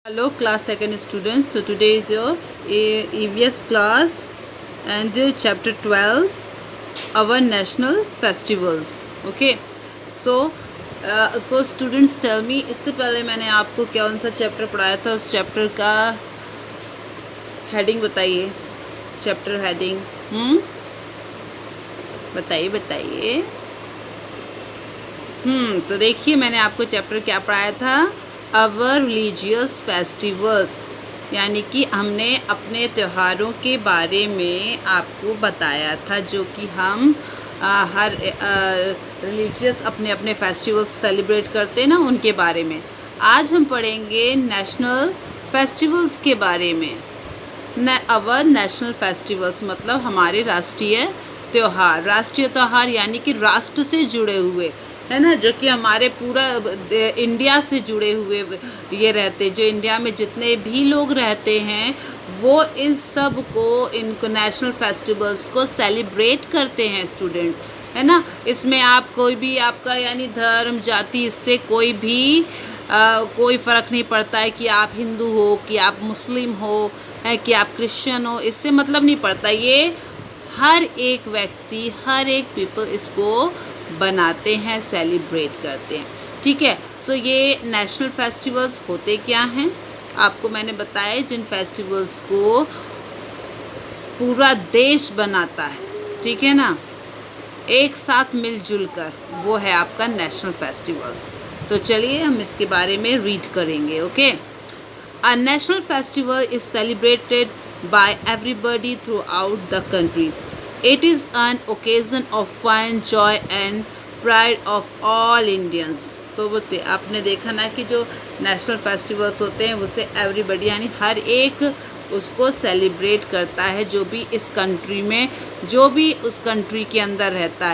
Hello class second students, so today is your EVS class and chapter 12 our national festivals. Okay, so students tell me, इससे पहले मैंने आपको कौन सा chapter पढ़ाया था, उस चैप्टर का हेडिंग बताइए, चैप्टर हेडिंग बताइए। तो देखिए मैंने आपको चैप्टर क्या पढ़ाया था, अवर रिलीजियस फेस्टिवल्स, यानी कि हमने अपने त्योहारों के बारे में आपको बताया था, जो कि हम हर रिलीजियस अपने अपने फेस्टिवल्स सेलिब्रेट करते हैं ना, उनके बारे में। आज हम पढ़ेंगे नेशनल फेस्टिवल्स के बारे में। अवर नेशनल फेस्टिवल्स मतलब हमारे राष्ट्रीय त्यौहार यानी कि राष्ट्र से जुड़े हुए, है ना, जो कि हमारे पूरा इंडिया से जुड़े हुए ये रहते, जो इंडिया में जितने भी लोग रहते हैं वो इस सब को, इनको नेशनल फेस्टिवल्स को सेलिब्रेट करते हैं स्टूडेंट्स, है ना। इसमें आप कोई भी आपका यानी धर्म जाति, इससे कोई भी कोई फ़र्क नहीं पड़ता है कि आप हिंदू हो, कि आप मुस्लिम हो, है कि आप क्रिश्चियन हो, इससे मतलब नहीं पड़ता। ये हर एक व्यक्ति, हर एक पीपल इसको बनाते हैं, सेलिब्रेट करते हैं, ठीक है। सो ये नेशनल फेस्टिवल्स होते क्या हैं, आपको मैंने बताया, जिन फेस्टिवल्स को पूरा देश बनाता है, ठीक है ना, एक साथ मिलजुल कर, वो है आपका नेशनल फेस्टिवल्स। तो चलिए हम इसके बारे में रीड करेंगे। Okay, a national festival is celebrated by everybody throughout the country. It is an occasion of fun, joy and pride of all Indians. तो बोलते आपने देखा ना कि जो नेशनल फेस्टिवल्स होते हैं उससे एवरीबडी यानी हर एक उसको सेलिब्रेट करता है, जो भी इस कंट्री में, जो भी उस कंट्री के अंदर रहता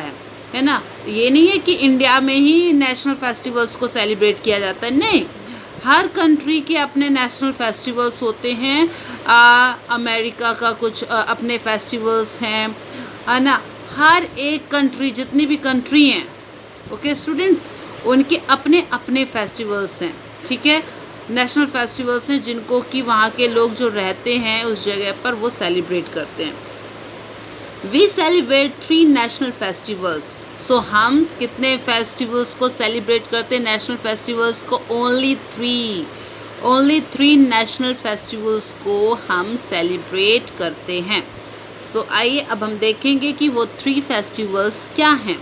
है ना। ये नहीं है कि इंडिया में ही नेशनल फेस्टिवल्स को सेलिब्रेट किया जाता है, नहीं, हर कंट्री के अपने नेशनल फेस्टिवल्स होते हैं। अमेरिका का कुछ अपने फेस्टिवल्स हैं, है ना। हर एक कंट्री, जितनी भी कंट्री हैं, ओके स्टूडेंट्स, उनके अपने अपने फेस्टिवल्स हैं, ठीक है, नेशनल फेस्टिवल्स हैं, जिनको कि वहाँ के लोग जो रहते हैं उस जगह पर वो सेलिब्रेट करते हैं। We celebrate 3 national festivals. So हम कितने फेस्टिवल्स को सेलिब्रेट करते हैं, नेशनल फेस्टिवल्स को? ओनली थ्री नेशनल फेस्टिवल्स को हम सेलिब्रेट करते हैं। सो आइए अब हम देखेंगे कि वो 3 फेस्टिवल्स क्या हैं।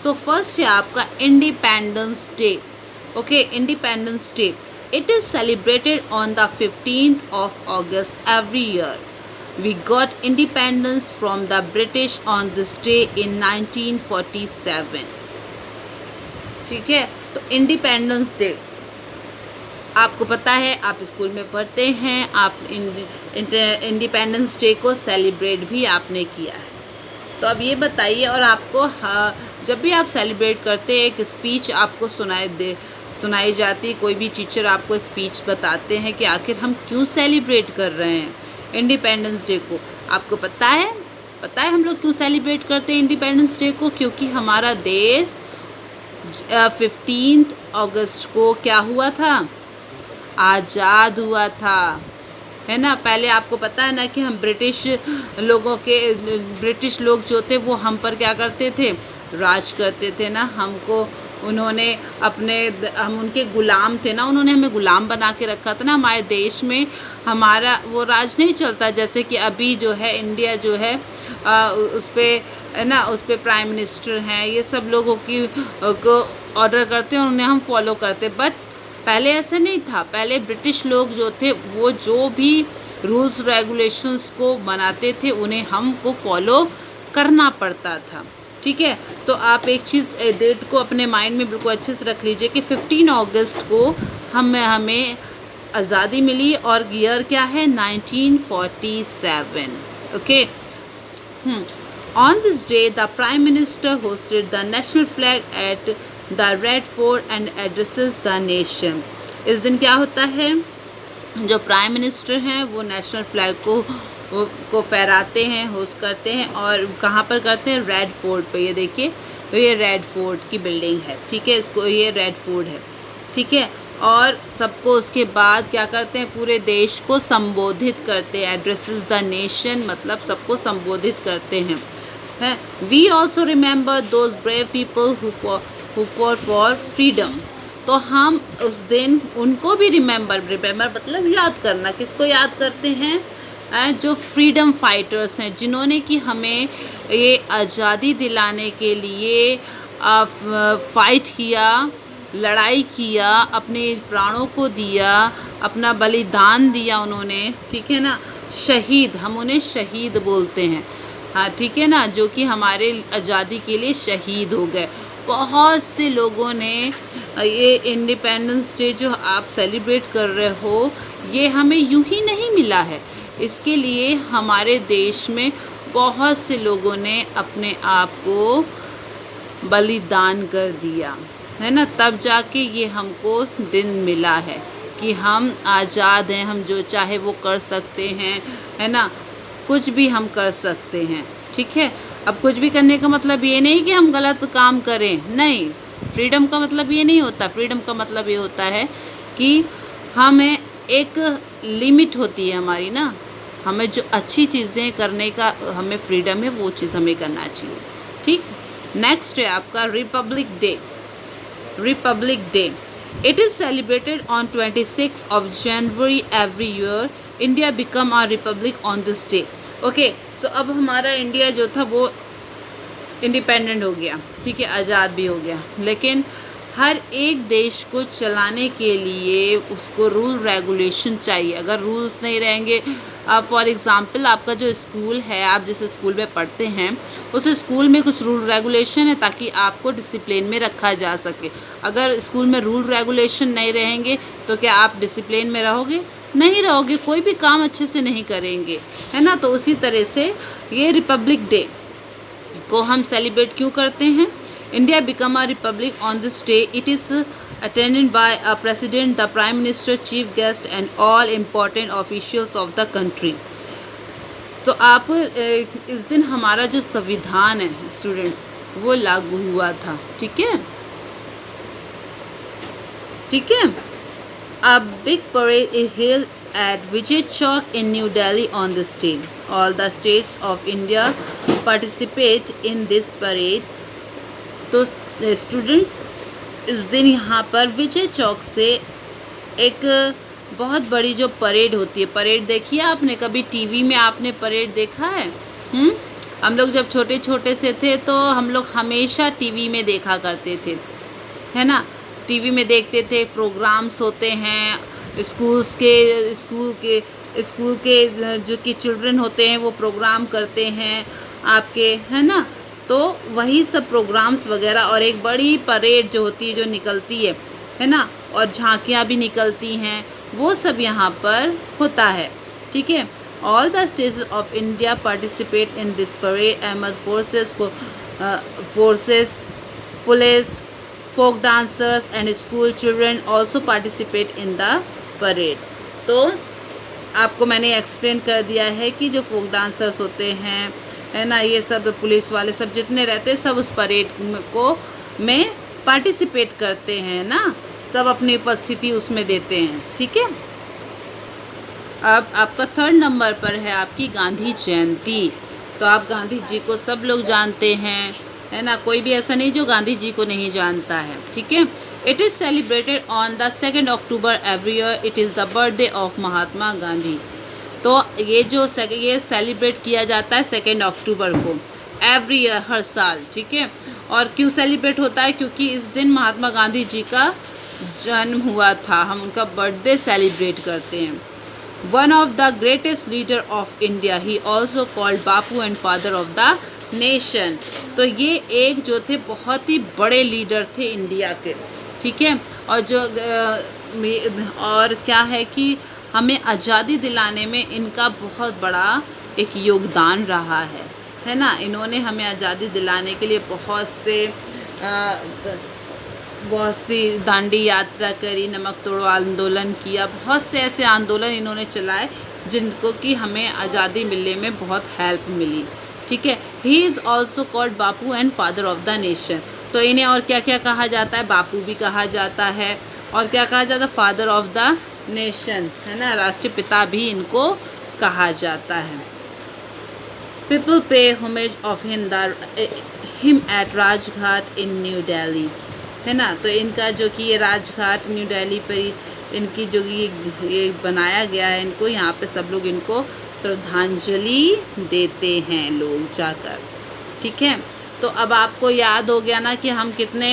सो फर्स्ट है आपका independence day. Okay, independence day, it is celebrated on the 15th of August every year. We got independence from the British on this day in 1947. ठीक है, तो इंडिपेंडेंस डे आपको पता है, आप स्कूल में पढ़ते हैं, आप इंडिपेंडेंस डे को सेलिब्रेट भी आपने किया है। तो अब ये बताइए, और आपको जब भी आप सेलिब्रेट करते हैं, एक स्पीच आपको सुनाई जाती, कोई भी टीचर आपको स्पीच बताते हैं कि आखिर हम क्यों सेलिब्रेट कर रहे हैं इंडिपेंडेंस डे को। आपको पता है हम लोग क्यों सेलिब्रेट करते हैं इंडिपेंडेंस डे को? क्योंकि हमारा देश 15 अगस्त को क्या हुआ था? आज़ाद हुआ था, है ना। पहले आपको पता है ना कि हम ब्रिटिश लोग जो थे वो हम पर क्या करते थे? राज करते थे ना। हमको उन्होंने हम उनके गुलाम थे ना, उन्होंने हमें गुलाम बना के रखा था ना। हमारे देश में हमारा वो राज नहीं चलता, जैसे कि अभी जो है इंडिया जो है उस पर प्राइम मिनिस्टर हैं, ये सब लोगों को ऑर्डर करते हैं, उन्हें हम फॉलो करते। बट पहले ऐसा नहीं था। पहले ब्रिटिश लोग जो थे वो जो भी रूल्स रेगुलेशंस को बनाते थे उन्हें हमको फॉलो करना पड़ता था, ठीक है। तो आप एक चीज़, डेट को अपने माइंड में बिल्कुल अच्छे से रख लीजिए कि 15 अगस्त को हमें आज़ादी मिली, और ईयर क्या है? 1947। Okay, on this day the prime minister hosted the national flag at the red fort and addresses the nation. इस दिन क्या होता है? जो प्राइम मिनिस्टर हैं वो नेशनल फ्लैग को फहराते हैं, होस्ट करते हैं, और कहाँ पर करते हैं? रेड फोर्ट पे। ये देखिए, तो ये रेड फोर्ट की बिल्डिंग है, ठीक है, इसको ये रेड फोर्ट है, ठीक है। और सबको उसके बाद क्या करते हैं, पूरे देश को संबोधित करते हैं। एड्रेसेस द नेशन मतलब सबको संबोधित करते हैं। We also remember those brave people who for freedom. तो हम उस दिन उनको भी रिमेंबर मतलब याद करना। किसको याद करते हैं? जो फ्रीडम फाइटर्स हैं, जिन्होंने कि हमें ये आज़ादी दिलाने के लिए फाइट किया, लड़ाई किया, अपने प्राणों को दिया, अपना बलिदान दिया उन्होंने, ठीक है ना। शहीद, हम उन्हें शहीद बोलते हैं, हाँ ठीक है ना, जो कि हमारे आज़ादी के लिए शहीद हो गए। बहुत से लोगों ने ये इंडिपेंडेंस डे जो आप सेलिब्रेट कर रहे हो, ये हमें यूं ही नहीं मिला है। इसके लिए हमारे देश में बहुत से लोगों ने अपने आप को बलिदान कर दिया है ना, तब जाके ये हमको दिन मिला है कि हम आज़ाद हैं, हम जो चाहे वो कर सकते हैं, है ना, कुछ भी हम कर सकते हैं, ठीक है। अब कुछ भी करने का मतलब ये नहीं कि हम गलत काम करें, नहीं। फ्रीडम का मतलब ये नहीं होता। फ्रीडम का मतलब ये होता है कि हमें एक लिमिट होती है हमारी ना, हमें जो अच्छी चीज़ें करने का हमें फ्रीडम है, वो चीज़ हमें करना चाहिए, ठीक। नेक्स्ट है आपका Republic Day. Republic Day, it is celebrated on 26 of January every year. India become a republic on this day. Okay, so अब हमारा इंडिया जो था वो इंडिपेंडेंट हो गया, ठीक है, आज़ाद भी हो गया। लेकिन हर एक देश को चलाने के लिए उसको रूल रेगुलेशन चाहिए। अगर रूल्स नहीं रहेंगे, फॉर एग्ज़ाम्पल आपका जो स्कूल है, आप जिस स्कूल में पढ़ते हैं, उस स्कूल में कुछ रूल रेगुलेशन है ताकि आपको डिसिप्लिन में रखा जा सके। अगर स्कूल में रूल रेगुलेशन नहीं रहेंगे तो क्या आप डिसिप्लिन में रहोगे? नहीं रहोगे, कोई भी काम अच्छे से नहीं करेंगे, है ना। तो उसी तरह से ये रिपब्लिक डे को हम सेलिब्रेट क्यों करते हैं? India become a republic on this day. It is attended by a president, the prime minister, chief guest and all important officials of the country. So आप इस दिन हमारा जो संविधान है स्टूडेंट्स, वो लागू हुआ था, ठीक है, ठीक है। A big parade is held at Vijay Chowk in New Delhi on this day. All the states of India participate in this parade. तो स्टूडेंट्स इस दिन यहाँ पर विजय चौक से एक बहुत बड़ी जो परेड होती है, परेड देखी है आपने कभी? टीवी में आपने परेड देखा है? हम लोग जब छोटे छोटे से थे तो हम लोग हमेशा टीवी में देखा करते थे, है ना। टीवी में देखते थे, प्रोग्राम्स होते हैं, स्कूल के जो कि चिल्ड्रन होते हैं वो प्रोग्राम करते हैं आपके, है ना। तो वही सब प्रोग्राम्स वगैरह और एक बड़ी परेड जो होती है, जो निकलती है ना, और झांकियाँ भी निकलती हैं, वो सब यहाँ पर होता है, ठीक है। All the states of India participate in this parade. Armed forces, police, folk dancers and school children also participate in the parade. तो आपको मैंने एक्सप्लेन कर दिया है कि जो फोक डांसर्स होते हैं, है ना, ये सब पुलिस वाले सब जितने रहते हैं, सब उस परेड में पार्टिसिपेट करते हैं ना, सब अपनी उपस्थिति उसमें देते हैं, ठीक है। अब आपका 3rd नंबर पर है आपकी गांधी जयंती। तो आप गांधी जी को सब लोग जानते हैं, है ना, कोई भी ऐसा नहीं जो गांधी जी को नहीं जानता है, ठीक है। It is celebrated on the 2nd October every year. It is the birthday of Mahatma Gandhi. तो ये सेलिब्रेट किया जाता है 2 अक्टूबर को एवरी ईयर, हर साल, ठीक है। और क्यों सेलिब्रेट होता है? क्योंकि इस दिन महात्मा गांधी जी का जन्म हुआ था, हम उनका बर्थडे सेलिब्रेट करते हैं। One of the greatest leader of India, he also called Bapu and father of the nation. तो ये एक जो थे बहुत ही बड़े लीडर थे इंडिया के, ठीक है। और क्या है कि हमें आज़ादी दिलाने में इनका बहुत बड़ा एक योगदान रहा है ना। इन्होंने हमें आज़ादी दिलाने के लिए बहुत सी दांडी यात्रा करी, नमक तोड़ो आंदोलन किया, बहुत से ऐसे आंदोलन इन्होंने चलाए जिनको कि हमें आज़ादी मिलने में बहुत हेल्प मिली, ठीक है। He is also called Bapu and father of the nation. तो इन्हें और क्या क्या कहा जाता है? बापू भी कहा जाता है, और क्या कहा जाता है, फादर ऑफ द नेशन, है ना, राष्ट्रीय पिता भी इनको कहा जाता है। पीपल पे homage of him at Rajghat in new Delhi, है ना। तो इनका जो कि ये राजघाट न्यू दिल्ली पर इनकी जो ये बनाया गया है, इनको यहाँ पे सब लोग इनको श्रद्धांजलि देते हैं लोग जाकर, ठीक है। तो अब आपको याद हो गया ना कि हम कितने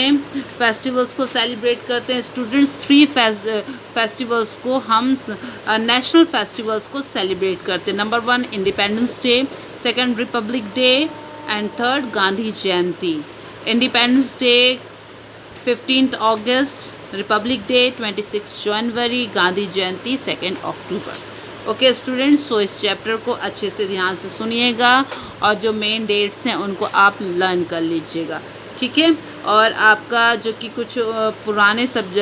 फेस्टिवल्स को सेलिब्रेट करते हैं स्टूडेंट्स। 3 फेस्टिवल्स को हम नेशनल फेस्टिवल्स को सेलिब्रेट करते हैं। Number 1 Independence Day, second Republic Day and third Gandhi Jayanti. Independence Day 15 अगस्त, रिपब्लिक डे 26 जनवरी, गांधी जयंती 2 अक्टूबर। ओके स्टूडेंट्स, सो इस चैप्टर को अच्छे से ध्यान से सुनिएगा और जो मेन डेट्स हैं उनको आप लर्न कर लीजिएगा, ठीक है। और आपका जो कि कुछ पुराने सब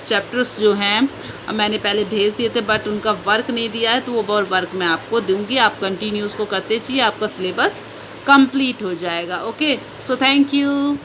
चैप्टर्स जो हैं मैंने पहले भेज दिए थे, बट उनका वर्क नहीं दिया है, तो वो वर्क मैं आपको दूंगी। आप कंटिन्यू उसको करते जाइए, आपका सिलेबस कंप्लीट हो जाएगा। Okay, so thank you.